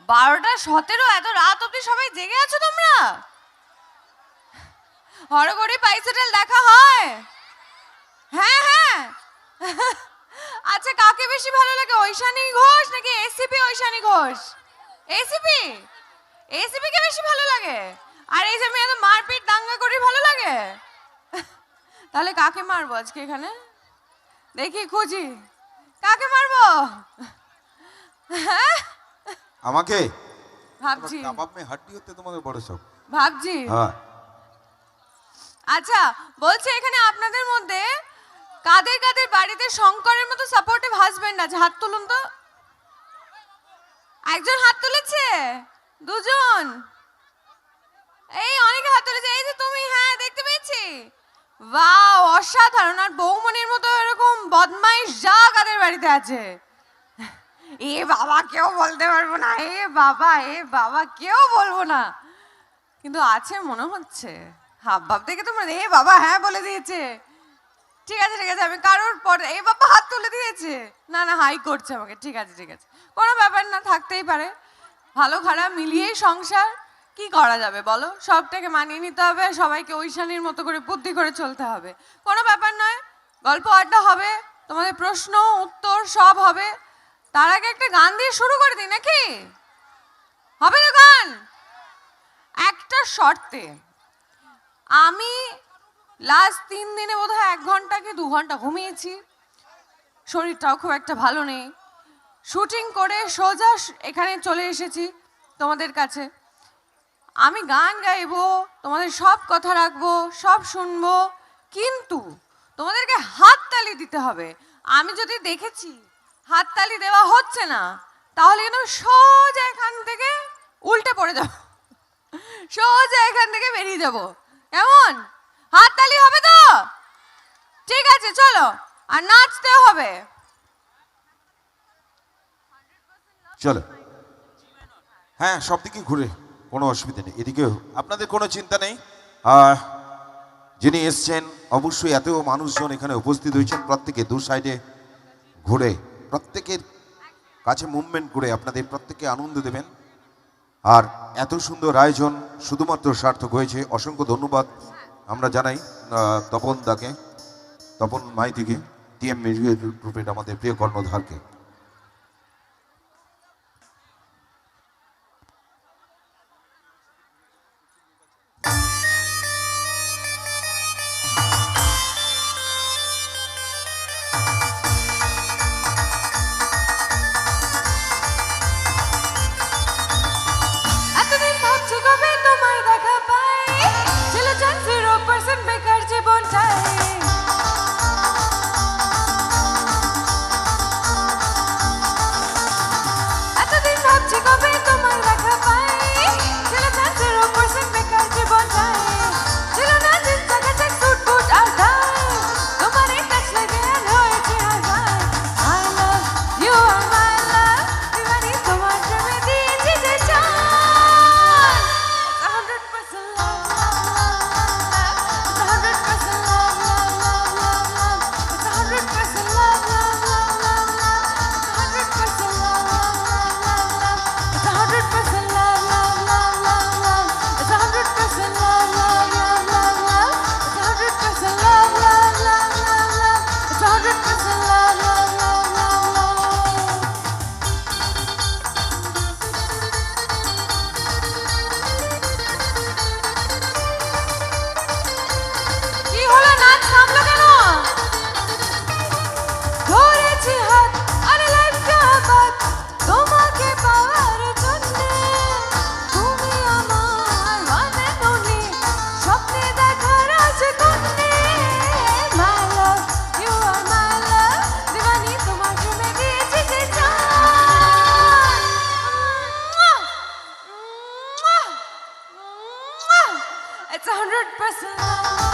12:17 এত রাত অবধি সবাই জেগে আছো তোমরা? হরগড়ি পাইসেটেল দেখা হয়? হ্যাঁ হ্যাঁ। আচ্ছা, কাকে বেশি ভালো লাগে, ঐশানী ঘোষ নাকি ACP Aishani Ghosh? ACP, ACP কে বেশি ভালো লাগে? আর এই যে মেয়ে তো মারপিট দাঙ্গা করি ভালো লাগে? তাহলে কাকে মারবো আজকে এখানে? দেখি খুঁজি কাকে মারবো। হ্যাঁ আমাকে ভাবছি কাবাব মে হাড্ডি হতে তোমাদের বড় শখ। ভাবছি হ্যাঁ, আচ্ছা বলছে এখানে আপনাদের মধ্যে কাদের কাদের বাড়িতে শঙ্করের মতো সাপোর্টিভ হাজবেন্ড আছে? হাত তুলুন তো। একজন হাত তুলেছে, দুজন, এই অনেকে হাত তুলেছে। এই যে তুমি, হ্যাঁ দেখতে পেয়েছি। ওয়াও, অসাধারণ। আর বৌমনির মতো এরকম বদমাইশ যা কাদের বাড়িতে আছে? এ বাবা, কেউ বলতে পারবো না। এ বাবা, এ বাবা, কেউ বলবো না, কিন্তু আছে মনে হচ্ছে। হাব ভাব দেখে তোমরা এ বাবা হ্যাঁ বলে দিয়েছে। ঠিক আছে ঠিক আছে, আমি কারোর পর এই বাবা হাত তুলে দিয়েছে। না না, হাই করছে আমাকে। ঠিক আছে ঠিক আছে, কোনো ব্যাপার না, থাকতেই পারে। ভালো খারাপ মিলিয়েই সংসার। কি করা যাবে বলো, সবটাকে মানিয়ে নিতে হবে, সবাইকে ঐশানীর মতো করে বুদ্ধি করে চলতে হবে। কোনো ব্যাপার নয়, গল্প আড্ডা হবে, তোমাদের প্রশ্ন উত্তর সব হবে। তার আগে একটা গান দিয়ে শুরু করে দিই নাকি? হবে তো গান? একটা শর্তে। আমি লাস্ট 3 দিনে বোধহয় 1 ঘন্টা কি 2 ঘন্টা ঘুমিয়েছি, শরীরটাও খুব একটা ভালো নেই। শুটিং করে সোজা এখানে চলে এসেছি তোমাদের কাছে। আমি গান গাইবো, তোমাদের সব কথা রাখবো, সব শুনবো, কিন্তু তোমাদেরকে হাততালি দিতে হবে। আমি যদি দেখেছি হাততালি দেওয়া হচ্ছে না, তাহলে কিন্তু সোজা এখান থেকে উল্টে পড়ে যাব, সোজা এখান থেকে বেরিয়ে যাব। কেমন? হাততালি হবে তো? ঠিক আছে চলো, আর নাচতেও হবে। চলো। হ্যাঁ, সব দিকে ঘুরে, কোনো অসুবিধা নেই। এদিকেও আপনাদের কোনো চিন্তা নেই। আর যিনি এসছেন, অবশ্যই এত মানুষজন এখানে উপস্থিত হয়েছেন, প্রত্যেকে দু সাইডে ঘুরে প্রত্যেকের কাছে মুভমেন্ট করে আপনাদের প্রত্যেককে আনন্দ দেবেন। আর এত সুন্দর আয়োজন শুধুমাত্র সার্থক হয়েছে। অসংখ্য ধন্যবাদ আমরা জানাই তপন দাকে, তপন মাইতিকে, টিএম মিউজিক গ্রুপের আমাদের প্রিয় কর্ণধারকে। এতদিন ভাবছি কবে তোমায় দেখা পাই, ছিল চান্স 0% বেকার জীবনটাই। এতদিন ভাবছি কবে তোমায় দেখা পাই, ছিল চান্স 0% বেকার জীবনটাই। ছিল না জিন্স জ্যাকেট স্যুট বুট আর টাই, তোমার এই টাচ লাগে আর হয়েছে high high. I love you are my love, দিওয়ানি তোমার প্রেমে দিয়েছি যে জান। 100% love, love, love, love, it's 100% love, love, love, love, love, it's 100% love, love, love, love, love, it's 100% love, love, love, love, love, it's 100% love, love, love, love, love, it's 100% love, love, love, love, love, it's 100% love, love, love, love, love, it's 100% love, love, love, love, love. কি হলো, নাচ থামলো কেন? ধরেছি হাত আর লাইফটা বাদ তোমাকে পাওয়ার জন্যে। তুমি আমার one and only, স্বপ্নে দেখার রাজকন্যে। My love, you are my love, দিওয়ানি তোমার প্রেমে দিয়েছি যে জান। It's 100% love.